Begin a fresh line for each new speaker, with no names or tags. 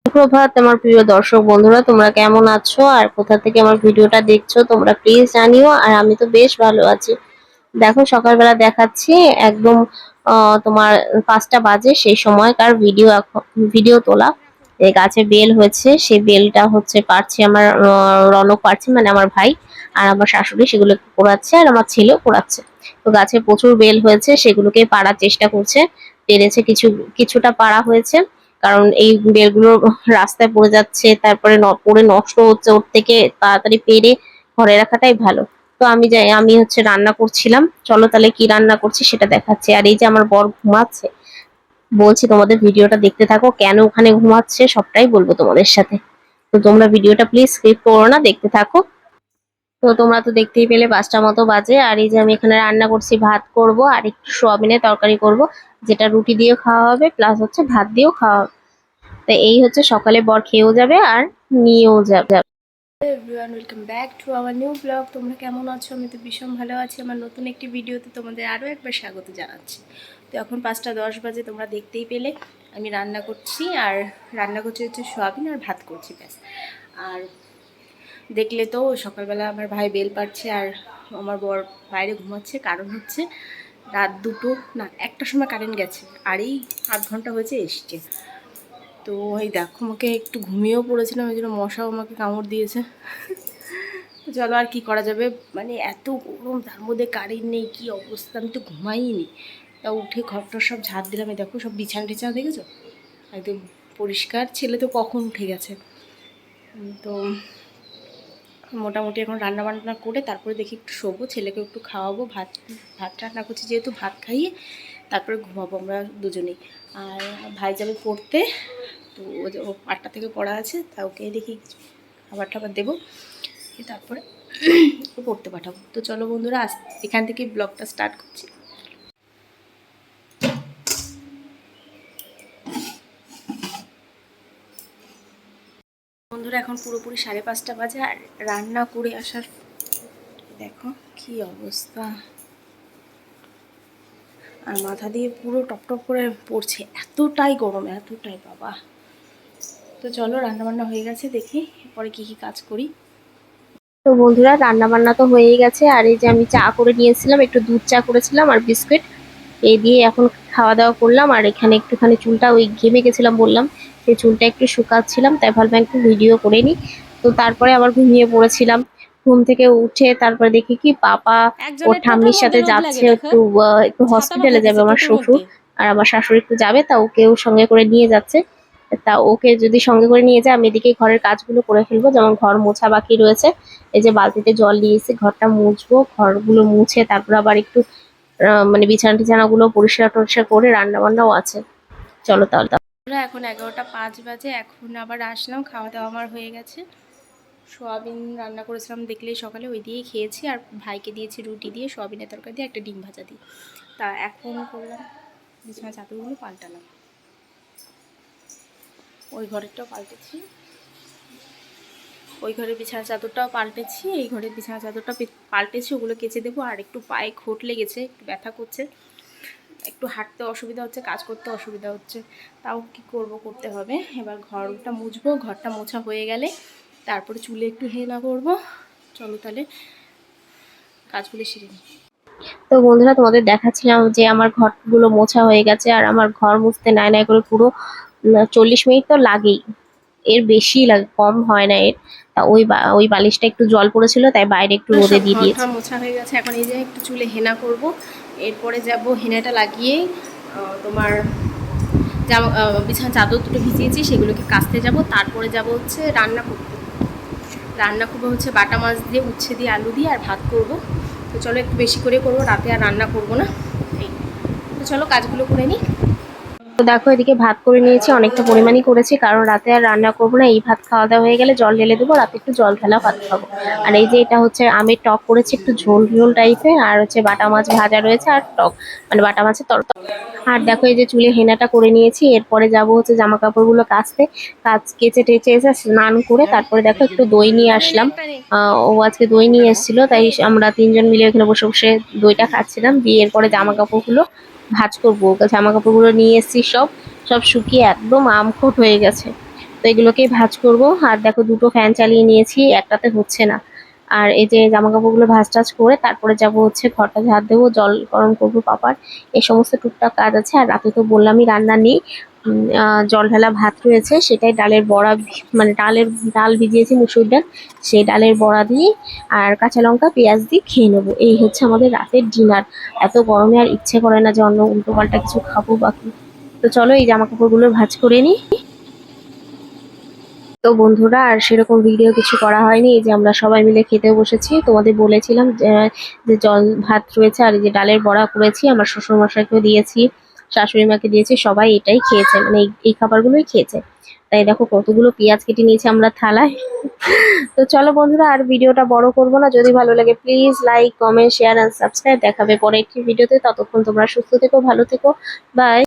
সুপ্রভাত আমার প্রিয় দর্শক বন্ধুরা, তোমরা কেমন আছো আর কোথা থেকে আমার ভিডিওটা দেখছো তোমরা প্লিজ জানিও। আর আমি তো বেশ ভালো আছি। দেখো সকালবেলা দেখাচ্ছি একদম তোমার 5টা বাজে সেই সময়কার ভিডিও। এখন ভিডিও তোলা এই গাছে বেল হয়েছে, সেই বেলটা হচ্ছে পারছি আমার রনক পারছে, মানে আমার ভাই আর আমার শাশুড়ি সেগুলো পোড়াচ্ছে আর আমার ছেলেও পোড়াচ্ছে। তো গাছে প্রচুর বেল হয়েছে, সেগুলোকে পাড়ার চেষ্টা করছে। পেরেছে, কিছুটা পাড়া হয়েছে, কারণ এই বেলগুলো রাস্তায় পড়ে যাচ্ছে, তারপরে পড়ে নষ্ট হচ্ছে। ওর থেকে তাড়াতাড়ি পেরে ঘরে রাখাটাই ভালো। তো আমি হচ্ছে রান্না করছিলাম। চলো তাহলে কি রান্না করছি সেটা দেখাচ্ছি। আর এই যে আমার বর ঘুমাচ্ছে, বলছি তোমাদের ভিডিওটা দেখতে থাকো, কেন ওখানে ঘুমাচ্ছে সবটাই বলবো তোমাদের সাথে। তো তোমরা ভিডিওটা প্লিজ স্কিপ করো না, দেখতে থাকো। তো তোমরা তো দেখতেই পেলে 5টা মতো বাজে। আর এই যে আমি এখানে রান্না করছি, ভাত করব আর একটু সোয়াবিনের তরকারি করব, যেটা রুটি দিয়ে খাওয়া হবে প্লাস হচ্ছে ভাত দিয়েও খাওয়া হবে। তো এই হচ্ছে সকালে বর খেয়েও যাবে আর নিয়েও যাবে।
Everyone, welcome back to our new blog. তোমরা কেমন আছো? আমি তো ভীষণ ভালো আছি। আমার নতুন একটি ভিডিওতে তোমাদের আরও একবার স্বাগত জানাচ্ছি। তো এখন 5টা 10 বাজে, তোমরা দেখতেই পেলে আমি রান্না করছি। আর রান্না করছি হচ্ছে সোয়াবিন আর ভাত করছি, ব্যাস। আর দেখলে তো সকালবেলা আমার ভাই বেল পাড়ছে আর আমার বর বাইরে ঘুমাচ্ছে। কারণ হচ্ছে রাত 2টো না 1টার সময় কারেন্ট গেছে, আর এই 8 ঘন্টা হয়েছে এসছে। তো এই দেখো, আমাকে একটু ঘুমিয়েও পড়েছিলাম, ওই জন্য মশাও আমাকে কামড় দিয়েছে। চলো আর কি করা যাবে, মানে এত গরম, তার মধ্যে কারেন্ট নেই, কি অবস্থা, আমি তো ঘুমাইনি। তা উঠে ঘরটার সব ঝাড় দিলাম। দেখো সব বিছানা টিছানা দেখেছো, একদম পরিষ্কার। ছেলে তো কখন উঠে গেছে। তো মোটামুটি এখন রান্না বান্না করে তারপরে দেখি একটু শোবো, ছেলেকে একটু খাওয়াবো। ভাত ভাত রান্না করছি যেহেতু, ভাত খাইয়ে তারপরে ঘুমাবো আমরা দুজনেই। আর ভাই যাবে পড়তে, তো ও 8টা থেকে পড়া আছে, তা ওকে দেখি খাবার টাবার দেবো, তারপরে পড়তে পাঠাবো। তো চলো বন্ধুরা, আজ এখান থেকে ব্লগটা স্টার্ট করছি। বন্ধুরা এখন পুরোপুরি 5:30 বাজে, আর রান্না করে আসার দেখো কি অবস্থা, আর মাথা দিয়ে পুরো টপ টপ করে পড়ছে, এতটাই গরম, এতটাই বাবা। তো চলো, রান্নাবান্না হয়ে গেছে, দেখি এরপরে কি কি কাজ করি।
তো বন্ধুরা রান্না বান্না তো হয়েই গেছে। আর এই যে আমি চা করে নিয়েছিলাম, একটু দুধ চা করেছিলাম আর বিস্কুট, এই দিয়ে এখন খাওয়া দাওয়া করলাম। আর এখানে একটুখানি চুলটা ওই ঘেমে গেছিলাম বললাম, সেই চুলটা একটু শুকাচ্ছিলাম, তাই ভাবলাম একটু ভিডিও করে নিই। তো তারপরে আবার ঘুমিয়ে পড়েছিলাম। ঘুম থেকে উঠে তারপরে দেখি কি পাপা ওর
একজনের টোটোর
ঠাম্মির
মধ্যে
সাথে
রোদ লাগে
যাচ্ছে,
দেখো,
একটু
ছাতা
হসপিটালে
মাথায়
যাবে
দিছে
আমার
টোটোর
শ্বশুর।
মধ্যে।
আর আমার শাশুড়ি একটু যাবে, তা ওকেও সঙ্গে করে নিয়ে যাচ্ছে। তা ওকে যদি সঙ্গে করে নিয়ে যায়, আমি এদিকে ঘরের কাজগুলো করে ফেলবো, যেমন ঘর মোছা বাকি রয়েছে। এই যে বালতিতে জল নিয়ে এসে ঘরটা মুছবো, ঘরগুলো মুছে তারপর আবার একটু মানে বিছানা টিছানা গুলো পরিষ্কার টরিষ্কার করে, রান্না বান্নাও আছে। চলো তাহলে।
এখন 11টা 5 বাজে, এখন আবার আসলাম, খাওয়া দাওয়া আমার হয়ে গেছে। সোয়াবিন রান্না করেছিলাম দেখলেই সকালে, ওই দিয়েই খেয়েছি। আর ভাইকে দিয়েছি রুটি দিয়ে, সোয়াবিনের তরকারি দিয়ে, একটা ডিম ভাজা দিয়ে। তা এখন করলাম বিছানা চাদরগুলো পাল্টালাম, ওই ঘরেরটাও পাল্টেছি, ওই ঘরের বিছানা চাদরটাও পাল্টেছি, এই ঘরের বিছানা চাদরটা পাল্টেছি, ওগুলো কেচে দেবো। আর একটু পায়ে খোট লেগেছে, একটু ব্যথা করছে, একটু হাঁটতে অসুবিধা হচ্ছে, কাজ করতে অসুবিধা হচ্ছে, তাও কি করব, করতে হবে। এবার ঘরটা মুছবো, ঘরটা মোছা হয়ে গেলে তারপরে চুলে একটু হেনা করব। চলো তাহলে কাজগুলো সেরে নিই।
তো বন্ধুরা তোমাদের দেখাচ্ছিলাম যে আমার ঘরগুলো মোছা হয়ে গেছে। আর আমার ঘর মুছতে নাই নাই করে পুরো 40 মিনিট তো লাগেই, এর বেশি লাগে, কম হয় না এর। তা ওই বালিশটা একটু জল পড়েছিল, তাই বাইরে একটু রোদে
সব
দিয়ে
ঘর
দিয়েছি।
ঠর মোছা হয়ে গেছে, এখন এই যে একটু চুলে হেনা করব। এরপরে যাব হেনাটা লাগিয়ে তোমার জামা বিছানা চাদর দুটো ভিজিয়েছি সেগুলোকে কাচতে যাব। তারপরে যাব হচ্ছে রান্না করতে। রান্না করবো হচ্ছে বাটা মাছ দিয়ে, উচ্ছে দিয়ে, আলু দিয়ে, আর ভাত করব। তো চলো একটু বেশি করে করবো, রাতে আর রান্না করব না। এই তো চলো কাজগুলো করে নিই।
তো দেখো এদিকে ভাত করে নিয়েছি, অনেকটা পরিমাণই করেছি, কারণ রাতে আর রান্না করবো না। এই ভাত খাওয়া দাওয়া হয়ে গেলে জল ঢেলে দেবো, রাতে একটু জল ঢালা ভাত খাবো। আর এই যে এটা হচ্ছে আমের টক করেছি, একটু ঝোল ঝোল টাইপের, আর হচ্ছে বাটা মাছ ভাজা রয়েছে আর টক, মানে বাটা মাছের তরকারি। আর দেখো এই যে চুলে হেনাটা করে নিয়েছি, এরপরে যাব হচ্ছে জামা কাপড়গুলো কাচতে। কেচে টেচে এসে স্নান করে তারপরে দেখো একটু দই নিয়ে আসলাম। ও আজকে দই নিয়ে এসেছিল, তাই আমরা তিনজন মিলে এখানে বসে বসে দইটা খাচ্ছিলাম। দিয়ে এরপরে জামা কাপড়গুলো ভাঁজ করবো। জামা কাপড়গুলো নিয়ে এসেছি, সব সব শুকিয়ে একদম আমখোট হয়ে গেছে। তো এগুলোকেই ভাঁজ করব। আর দেখো দুটো ফ্যান চালিয়ে নিয়েছি, একটাতে হচ্ছে না। আর এই যে জামা কাপড়গুলো ভাঁজ টাজ করে তারপরে যাব হচ্ছে ঘরটা ঝাড় দেবো, জল গরম করবো পাপার, এই সমস্ত টুকটাক কাজ আছে। আর রাতে তো বললামই রান্না নেই, জল ঢালা ভাত রয়েছে, সেটাই ডালের বড়া মানে ডাল ভিজিয়েছি মুসুর ডাল, সেই ডালের বড়া দিয়ে আর কাঁচা লঙ্কা পেঁয়াজ দিয়ে খেয়ে নেবো। এই হচ্ছে আমাদের রাতের ডিনার। এত গরমে আর ইচ্ছে করে না যে অন্য উল্টো পাল্টা কিছু খাবো বাকি। তো চলো এই জামা কাপড়গুলো ভাঁজ করে নিই। তো বন্ধুরা আর সেরকম ভিডিও কিছু করা হয়নি, এই যে আমরা সবাই মিলে খেতে বসেছি। তোমাদের বলেছিলাম যে জল ভাত রয়েছে আর এই যে ডালের বড়া করেছি, আমার শ্বশুর মশাইকেও দিয়েছি, শাশুড়ি মাকে দিয়েছি, সবাই এটাই খেয়েছে, মানে এই খাবারগুলোই খেয়েছে। তাই দেখো কতগুলো পেঁয়াজ কেটে নিয়েছি আমরা থালায়। তো চলো বন্ধুরা আর ভিডিওটা বড় করবো না, যদি ভালো লাগে please like comment share and subscribe. দেখাবে পরে একটি ভিডিওতে, ততক্ষণ তোমরা সুস্থ থেকো, ভালো থেকো, বাই।